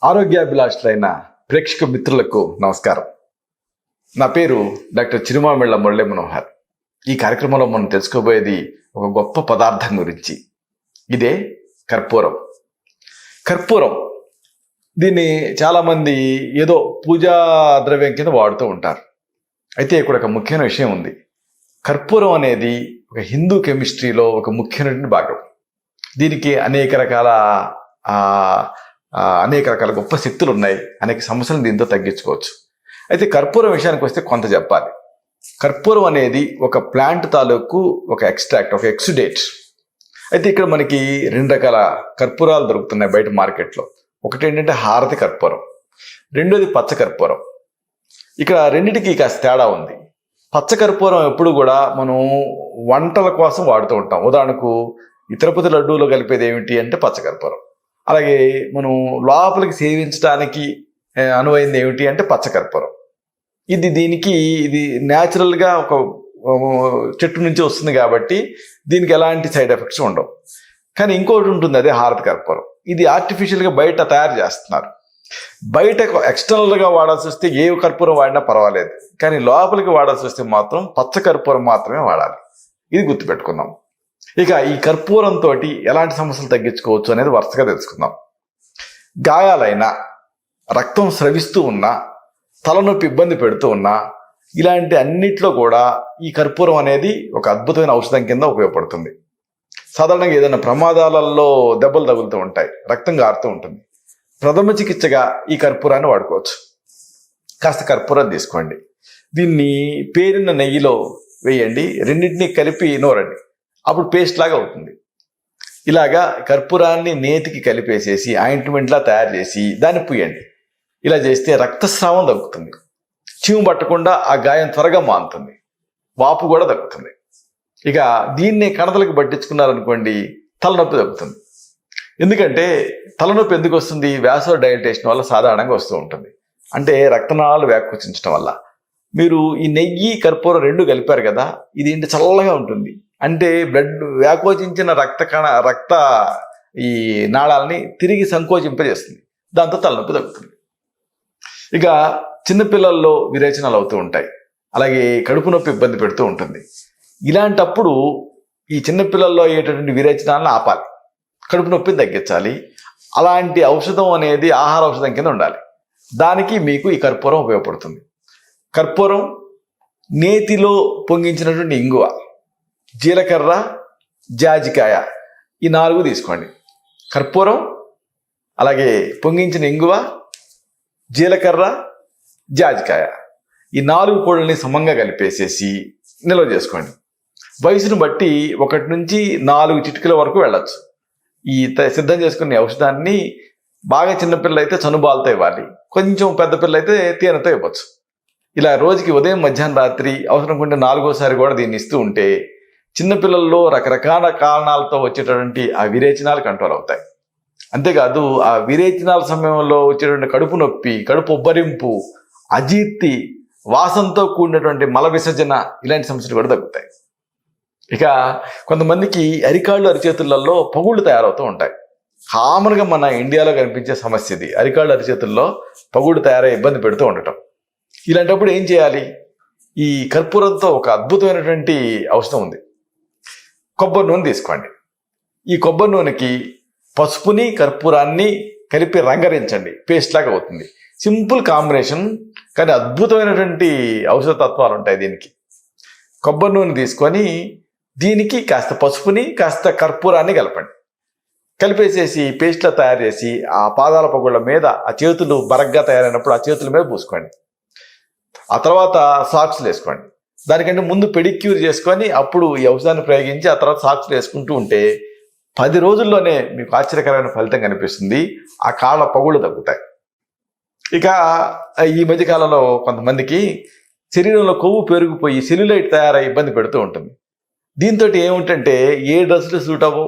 ఆరోగ్యాభిలాషులైన ప్రేక్షక మిత్రులకు నమస్కారం. నా పేరు డాక్టర్ చిరుమామిళ్ళ మురళీ మనోహర్. ఈ కార్యక్రమంలో మనం తెలుసుకోబోయేది ఒక గొప్ప పదార్థం గురించి. ఇదే కర్పూరం. కర్పూరం దీన్ని చాలామంది ఏదో పూజా ద్రవ్యం కింద వాడుతూ ఉంటారు. అయితే ఇక్కడ ఒక ముఖ్యమైన విషయం ఉంది. కర్పూరం అనేది ఒక హిందూ కెమిస్ట్రీలో ఒక ముఖ్యమైన భాగం. దీనికి అనేక రకాల గొప్ప శక్తులు ఉన్నాయి. అనేక సమస్యలను దీంతో తగ్గించుకోవచ్చు. అయితే కర్పూరం విషయానికి వస్తే కొంత చెప్పాలి. కర్పూరం అనేది ఒక ప్లాంట్ తాలూకు ఒక ఎక్స్ట్రాక్ట్, ఒక ఎక్సుడేట్. అయితే ఇక్కడ మనకి రెండు రకాల కర్పూరాలు దొరుకుతున్నాయి బయట మార్కెట్లో. ఒకటి ఏంటంటే హారతి కర్పూరం, రెండోది పచ్చ కర్పూరం. ఇక్కడ రెండిటికి కాస్త తేడా ఉంది. పచ్చ కర్పూరం ఎప్పుడు కూడా మనం వంటల కోసం వాడుతూ ఉంటాం. ఉదాహరణకు ఈ తిరుపతి లడ్డూలో కలిపేది ఏమిటి అంటే పచ్చ కర్పూరం. అలాగే మనం లోపలికి సేవించడానికి అనువైంది ఏమిటి అంటే పచ్చ కర్పూరం. ఇది న్యాచురల్గా ఒక చెట్టు నుంచి వస్తుంది కాబట్టి దీనికి ఎలాంటి సైడ్ ఎఫెక్ట్స్ ఉండవు. కానీ ఇంకోటి ఉంటుంది, అదే హారతి కర్పూరం. ఇది ఆర్టిఫిషియల్గా బయట తయారు చేస్తున్నారు. బయట ఎక్స్టర్నల్గా వాడాల్సి వస్తే ఏ కర్పూరం వాడినా పర్వాలేదు, కానీ లోపలికి వాడాల్సి వస్తే మాత్రం పచ్చ కర్పూరం మాత్రమే వాడాలి. ఇది గుర్తుపెట్టుకుందాం. ఇక ఈ కర్పూరంతో ఎలాంటి సమస్యలు తగ్గించుకోవచ్చు అనేది వరుసగా తెలుసుకుందాం. గాయాలైనా, రక్తం స్రవిస్తూ ఉన్నా, తలనొప్పి ఇబ్బంది పెడుతూ ఉన్నా, ఇలాంటి అన్నిట్లో కూడా ఈ కర్పూరం అనేది ఒక అద్భుతమైన ఔషధం కింద ఉపయోగపడుతుంది. సాధారణంగా ఏదైనా ప్రమాదాలలో దెబ్బలు తగులుతూ ఉంటాయి, రక్తం గారుతూ ఉంటుంది. ప్రథమ చికిత్సగా ఈ కర్పూరాన్ని వాడుకోవచ్చు. కాస్త కర్పూరం తీసుకోండి, దీన్ని పేరిన నెయ్యిలో వేయండి, రెండింటినీ కలిపి నూరండి. అప్పుడు పేస్ట్ లాగా అవుతుంది. ఇలాగా కర్పూరాన్ని నేతికి కలిపేసేసి ఆయింట్మెంట్లా తయారు చేసి దాన్ని పూయండి. ఇలా చేస్తే రక్తస్రావం తగ్గుతుంది, చీము పట్టకుండా ఆ గాయం త్వరగా మానుతుంది, వాపు కూడా తగ్గుతుంది. ఇక దీన్ని కణతలకు పట్టించుకున్నారనుకోండి, తలనొప్పి తగ్గుతుంది. ఎందుకంటే తలనొప్పి ఎందుకు వస్తుంది? వ్యాసో డైలటేషన్ వల్ల సాధారణంగా వస్తూ ఉంటుంది. అంటే రక్తనాళాలు వ్యాకోచించడం వల్ల. మీరు ఈ నెయ్యి కర్పూరం రెండు కలిపారు కదా, ఇది ఏంటి చల్లగా ఉంటుంది. అంటే బ్లడ్ వ్యాకోచించిన రక్త ఈ నాళాలని తిరిగి సంకోచింపజేస్తుంది. దాంతో తలనొప్పి తగ్గుతుంది. ఇక చిన్నపిల్లల్లో విరేచనాలు అవుతూ ఉంటాయి, అలాగే కడుపు నొప్పి ఇబ్బంది పెడుతూ ఉంటుంది. ఇలాంటప్పుడు ఈ చిన్నపిల్లల్లో అయ్యేటటువంటి విరేచనాలను ఆపాలి, కడుపు నొప్పిని తగ్గించాలి. అలాంటి ఔషధం అనేది ఆహార ఔషధం కింద ఉండాలి. దానికి మీకు ఈ కర్పూరం ఉపయోగపడుతుంది. కర్పూరం, నేతిలో పొంగించినటువంటి ఇంగువ, జీలకర్ర, జాజికాయ, ఈ 4 తీసుకోండి. కర్పూరం, అలాగే పొంగించిన ఇంగువ, జీలకర్ర, జాజికాయ, ఈ 4 పొడుల్ని సమంగా కలిపేసేసి నిల్వ చేసుకోండి. వయసును బట్టి 1 నుంచి 4 చిటికల వరకు వెళ్ళచ్చు. ఈ సిద్ధం చేసుకునే ఔషధాన్ని బాగా చిన్నపిల్లలు అయితే చనుబాలతో ఇవ్వాలి, కొంచెం పెద్ద పిల్లలు అయితే తేనెతో ఇవ్వచ్చు. ఇలా రోజుకి ఉదయం, మధ్యాహ్నం, రాత్రి అవసరం ఉంటే 4వసారి కూడా దీన్ని ఇస్తూ ఉంటే చిన్నపిల్లల్లో రకరకాల కారణాలతో వచ్చేటటువంటి ఆ విరేచనాలు కంట్రోల్ అవుతాయి. అంతేకాదు ఆ విరేచనాల సమయంలో వచ్చేటువంటి కడుపు నొప్పి, కడుపు ఉబ్బరింపు, అజీర్తి, వాసనతో కూడినటువంటి మల విసర్జన, ఇలాంటి సమస్యలు కూడా తగ్గుతాయి. ఇక కొంతమందికి అరికాళ్ళు, అరిచేతులలో పగుళ్ళు తయారవుతూ ఉంటాయి. కామన్గా మన ఇండియాలో కనిపించే సమస్య ఇది. అరికాళ్ళు, అరిచేతుల్లో పగుళ్ళు తయారై ఇబ్బంది పెడుతూ ఉండటం. ఇలాంటప్పుడు ఏం చేయాలి? ఈ కర్పూరంతో ఒక అద్భుతమైనటువంటి ఔషధం ఉంది. కొబ్బరి నూనె తీసుకోండి. ఈ కొబ్బరి నూనెకి పసుపుని, కర్పూరాన్ని కలిపి రంగరించండి, పేస్ట్ లాగా అవుతుంది. సింపుల్ కాంబినేషన్, కానీ అద్భుతమైనటువంటి ఔషధ తత్వాలు ఉంటాయి దీనికి. కొబ్బరి నూనె తీసుకొని దీనికి కాస్త పసుపుని, కాస్త కర్పూరాన్ని కలపండి. కలిపేసేసి పేస్ట్లా తయారు చేసి ఆ పాదాల పగుళ్ళ మీద, ఆ చేతులు బరగ్గా తయారైనప్పుడు ఆ చేతుల మీద పూసుకోండి. ఆ తర్వాత సాక్స్లు వేసుకోండి. దానికంటే ముందు పెడిక్యూర్ చేసుకొని అప్పుడు ఈ ఔషధాన్ని ప్రయోగించి ఆ తర్వాత సాక్స్లు వేసుకుంటూ ఉంటే 10 రోజుల్లోనే మీకు ఆశ్చర్యకరమైన ఫలితం కనిపిస్తుంది. ఆ కాళ్ళ పగుళ్ళు తగ్గుతాయి. ఇక ఈ మధ్యకాలంలో కొంతమందికి శరీరంలో కొవ్వు పెరిగిపోయి సెల్యులైట్ తయారై ఇబ్బంది పెడుతూ ఉంటుంది. దీంతో ఏమిటంటే ఏ డ్రెస్సులు సూట్ అవ్వవు,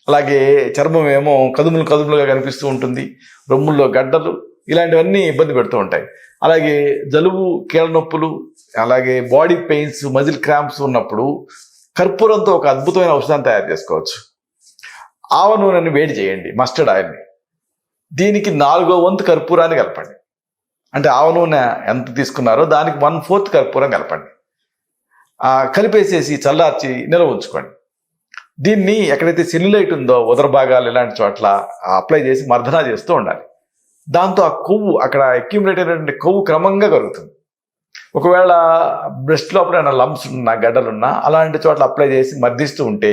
అలాగే చర్మం ఏమో కదుములుగా కనిపిస్తూ ఉంటుంది, రొమ్ముల్లో గడ్డలు, ఇలాంటివన్నీ ఇబ్బంది పెడుతూ ఉంటాయి. అలాగే జలుబు, కీళ్ళ నొప్పులు, అలాగే బాడీ పెయిన్స్, మజిల్ క్రాంప్స్ ఉన్నప్పుడు కర్పూరంతో ఒక అద్భుతమైన ఔషధాన్ని తయారు చేసుకోవచ్చు. ఆవ నూనెని వేడి చేయండి, మస్టర్డ్ ఆయిల్ని. దీనికి 4వ వంతు కర్పూరాన్ని కలపండి. అంటే ఆవ నూనె ఎంత తీసుకున్నారో దానికి 1/4 కర్పూరం కలపండి. కలిపేసేసి చల్లార్చి నిల్వ ఉంచుకోండి. దీన్ని ఎక్కడైతే సెల్యులైట్ ఉందో ఉదర భాగాలు ఇలాంటి చోట్ల అప్లై చేసి మర్దనా చేస్తూ ఉండాలి. దాంతో ఆ కొవ్వు అక్కడ అక్యూములేట్ అయినటువంటి కొవ్వు క్రమంగా కరుగుతుంది. ఒకవేళ బ్రెస్ట్ లోపల ఏమైనా లంప్స్ ఉన్నా గడ్డలున్నా అలాంటి చోట్ల అప్లై చేసి మర్దిస్తూ ఉంటే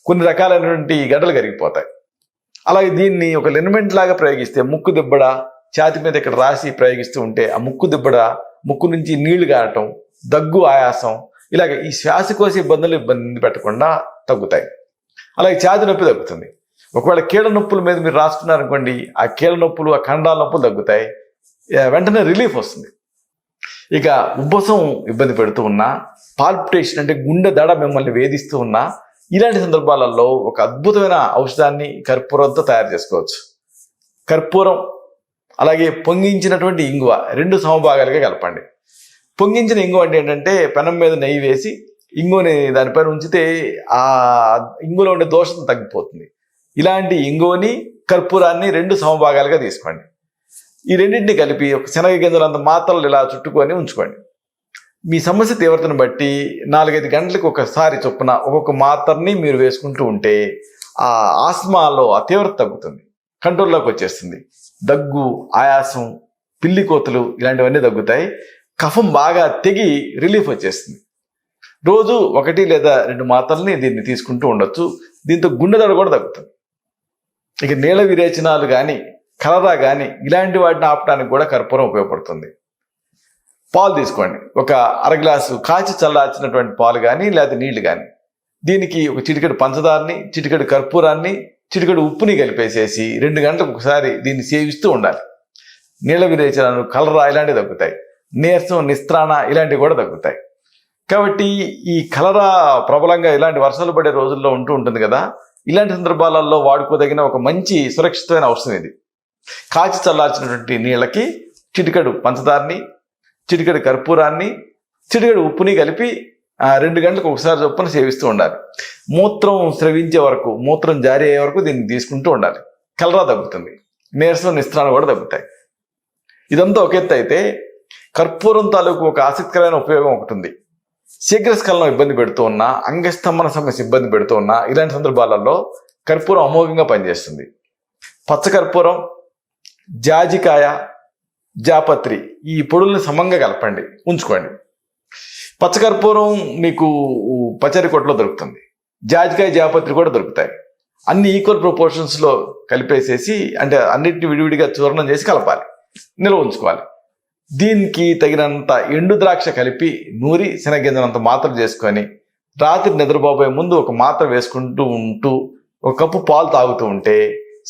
కొన్ని రకాలైనటువంటి గడ్డలు కరిగిపోతాయి. అలాగే దీన్ని ఒక లినమెంట్ లాగా ప్రయోగిస్తే ముక్కు దిబ్బడ ఛాతి మీద ఇక్కడ రాసి ప్రయోగిస్తూ ఉంటే ఆ ముక్కు దిబ్బడ, ముక్కు నుంచి నీళ్లు గారటం, దగ్గు, ఆయాసం ఇలాగ ఈ శ్వాసకోశ ఇబ్బంది పెట్టకుండా తగ్గుతాయి. అలాగే ఛాతి నొప్పి తగ్గుతుంది. ఒకవేళ కీళ్ళ నొప్పుల మీద మీరు రాసుకున్నారనుకోండి, ఆ కీళ్ళ నొప్పులు, ఆ ఖండాల నొప్పులు తగ్గుతాయి, వెంటనే రిలీఫ్ వస్తుంది. ఇక ఉబ్బసం ఇబ్బంది పెడుతూ ఉన్నా, పాల్పిటేషన్ అంటే గుండె దడ మిమ్మల్ని వేధిస్తూ ఉన్నా, ఇలాంటి సందర్భాలలో ఒక అద్భుతమైన ఔషధాన్ని కర్పూరంతో తయారు చేసుకోవచ్చు. కర్పూరం అలాగే పొంగించినటువంటి ఇంగువ 2 సమభాగాలుగా కలపండి. పొంగించిన ఇంగువ అంటే ఏంటంటే పెనం మీద నెయ్యి వేసి ఇంగువని దానిపైన ఉంచితే ఆ ఇంగులో ఉండే దోషం తగ్గిపోతుంది. ఇలాంటి ఇంగువని కర్పూరాన్ని 2 సమభాగాలుగా తీసుకోండి. ఈ రెండింటిని కలిపి ఒక శనగ గింజలంత మాత్రలు ఇలా చుట్టుకొని ఉంచుకోండి. మీ సమస్య తీవ్రతను బట్టి 4-5 గంటలకు ఒకసారి చొప్పున ఒక్కొక్క మాత్రని మీరు వేసుకుంటూ ఉంటే ఆ ఆస్మాలో ఆ తీవ్రత తగ్గుతుంది, కంట్రోల్లోకి వచ్చేస్తుంది. దగ్గు, ఆయాసం, పిల్లి కోతులు ఇలాంటివన్నీ తగ్గుతాయి. కఫం బాగా తెగి రిలీఫ్ వచ్చేస్తుంది. రోజు 1 లేదా 2 మాత్రల్ని దీన్ని తీసుకుంటూ ఉండొచ్చు. దీంతో గుండె దడ కూడా తగ్గుతుంది. ఇక నీళ్ళ విరేచనాలు కానీ, కలరా కానీ ఇలాంటి వాటిని ఆపడానికి కూడా కర్పూరం ఉపయోగపడుతుంది. పాలు తీసుకోండి. ఒక 1/2 గ్లాసు కాచి చల్లార్చినటువంటి పాలు కానీ లేదా నీళ్లు కానీ, దీనికి ఒక చిటికెడు పంచదారని, చిటికెడు కర్పూరాన్ని, చిటికెడు ఉప్పుని కలిపేసేసి 2 గంటలకు ఒకసారి దీన్ని సేవిస్తూ ఉండాలి. నీళ్ళ విరేచనాలు, కలరా ఇలాంటివి తగ్గుతాయి. నీరసం, నిస్త్రాణ ఇలాంటివి కూడా తగ్గుతాయి. కాబట్టి ఈ కలరా ప్రబలంగా ఇలాంటి వర్షాలు పడే రోజుల్లో ఉంటూ ఉంటుంది కదా, ఇలాంటి సందర్భాలలో వాడుకోదగిన ఒక మంచి సురక్షితమైన ఔషధం ఇది. కాచి చల్లార్చినటువంటి నీళ్ళకి చిటికెడు పంచదారని, చిటికెడు కర్పూరాన్ని, చిటికెడు ఉప్పుని కలిపి 2 గంటలకు ఒకసారి చొప్పున సేవిస్తూ ఉండాలి. మూత్రం స్రవించే వరకు, మూత్రం జారీ అయ్యే వరకు దీన్ని తీసుకుంటూ ఉండాలి. కలరా తగ్గుతుంది, నీరసం, నిస్త్రాణ కూడా తగ్గుతాయి. ఇదంతా ఒక ఎత్తు అయితే కర్పూరం తాలూకు ఒక ఆసక్తికరమైన ఉపయోగం ఒకటి ఉంది. శీఘ్రస్ఖలనం ఇబ్బంది పెడుతూ ఉన్నా, అంగస్తంభన సమస్య ఇబ్బంది పెడుతూ ఉన్నా ఇలాంటి సందర్భాలలో కర్పూరం అమోఘంగా పనిచేస్తుంది. పచ్చకర్పూరం, జాజికాయ, జాపత్రి ఈ పొడుల్ని సమంగా కలపండి, ఉంచుకోండి. పచ్చకర్పూరం మీకు పచ్చడి కొట్లో దొరుకుతుంది. జాజికాయ, జాపత్రి కూడా దొరుకుతాయి. అన్ని ఈక్వల్ ప్రపోర్షన్స్లో కలిపేసేసి, అంటే అన్నిటిని విడివిడిగా చూర్ణం చేసి కలపాలి, నిల్వ ఉంచుకోవాలి. దీనికి తగినంత ఎండు ద్రాక్ష కలిపి నూరి శనగింజనంత మాత్ర చేసుకొని రాత్రి నిద్రపోయే ముందు ఒక మాత్ర వేసుకుంటూ ఉంటూ 1 కప్పు పాలు తాగుతూ ఉంటే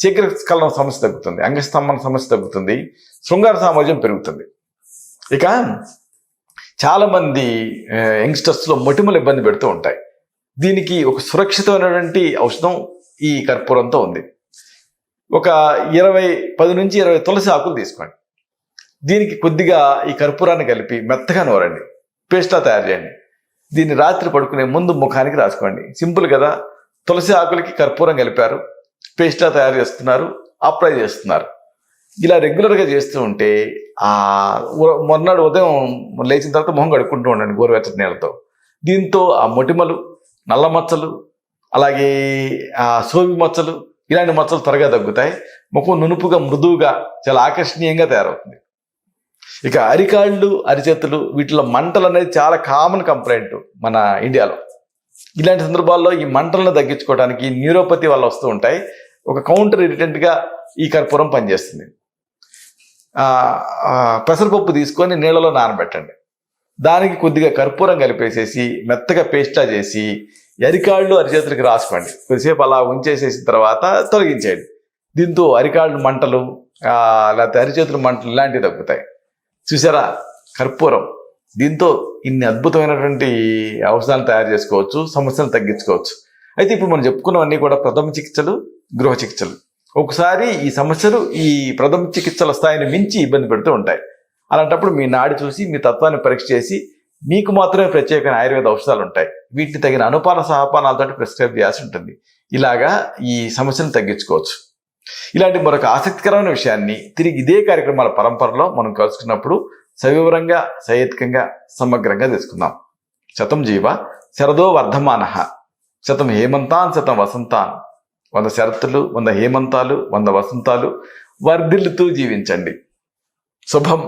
శీఘ్రస్ఖలనం సమస్య తగ్గుతుంది, అంగస్తంభన సమస్య తగ్గుతుంది, శృంగార సామర్థ్యం పెరుగుతుంది. ఇక చాలామంది యంగ్స్టర్స్లో మొటిమలు ఇబ్బంది పెడుతూ ఉంటాయి. దీనికి ఒక సురక్షితమైనటువంటి ఔషధం ఈ కర్పూరంతో ఉంది. ఒక 10 నుంచి 20 తులసి ఆకులు తీసుకోండి. దీనికి కొద్దిగా ఈ కర్పూరాన్ని కలిపి మెత్తగా నూరండి, పేస్ట్లా తయారు చేయండి. దీన్ని రాత్రి పడుకునే ముందు ముఖానికి రాసుకోండి. సింపుల్ కదా. తులసి ఆకులకి కర్పూరం కలిపారు, పేస్ట్లా తయారు చేస్తున్నారు, అప్లై చేస్తున్నారు. ఇలా రెగ్యులర్గా చేస్తూ ఉంటే మొన్నటి ఉదయం లేచిన తర్వాత మొహం కడుక్కుంటూ ఉండండి గోరువెచ్చటి నీళ్ళతో. దీంతో ఆ మొటిమలు, నల్ల మచ్చలు, అలాగే ఆ సోవి మచ్చలు ఇలాంటి మచ్చలు త్వరగా తగ్గుతాయి. ముఖం నునుపుగా, మృదువుగా, చాలా ఆకర్షణీయంగా తయారవుతుంది. ఇక అరికాళ్ళు, అరిచేతులు వీటిలో మంటలు అనేది చాలా కామన్ కంప్లైంట్ మన ఇండియాలో. ఇలాంటి సందర్భాల్లో ఈ మంటలను తగ్గించుకోవడానికి న్యూరోపతి వల్ల వస్తూ ఉంటాయి. ఒక కౌంటర్ ఇరిటెంట్గా ఈ కర్పూరం పనిచేస్తుంది. పెసరపప్పు తీసుకొని నీళ్ళలో నానబెట్టండి. దానికి కొద్దిగా కర్పూరం కలిపేసేసి మెత్తగా పేస్టా చేసి అరికాళ్ళు, అరిచేతులకి రాసుకోండి. కొద్దిసేపు అలా ఉంచేసేసిన తర్వాత తొలగించేయండి. దీంతో అరికాళ్ళు మంటలు, లేకపోతే అరిచేతుల మంటలు ఇలాంటివి తగ్గుతాయి. చూసారా కర్పూరం. దీంతో ఇన్ని అద్భుతమైనటువంటి ఔషధాలు తయారు చేసుకోవచ్చు, సమస్యలు తగ్గించుకోవచ్చు. అయితే ఇప్పుడు మనం చెప్పుకున్నవన్నీ కూడా ప్రథమ చికిత్సలు, గృహ చికిత్సలు. ఒకసారి ఈ సమస్యలు ఈ ప్రథమ చికిత్సల స్థాయిని మించి ఇబ్బంది పెడుతూ ఉంటాయి. అలాంటప్పుడు మీ నాడి చూసి, మీ తత్వాన్ని పరీక్ష చేసి మీకు మాత్రమే ప్రత్యేకమైన ఆయుర్వేద ఔషధాలు ఉంటాయి. వీటిని తగిన అనుపాన సహపానాలతో ప్రిస్క్రైబ్ చేయాల్సి ఉంటుంది. ఇలాగా ఈ సమస్యను తగ్గించుకోవచ్చు. ఇలాంటి మరొక ఆసక్తికరమైన విషయాన్ని తిరిగి ఇదే కార్యక్రమాల పరంపరలో మనం కలుసుకున్నప్పుడు సవివరంగా, సహేతుకంగా, సమగ్రంగా తెలుసుకుందాం. శతం జీవ శరదో వర్ధమానః, శతం హేమంతాన్ శతం వసంతాన్. 100 శరత్తులు, 100 హేమంతాలు, 100 వసంతాలు వర్ధిల్లుతూ జీవించండి. శుభం.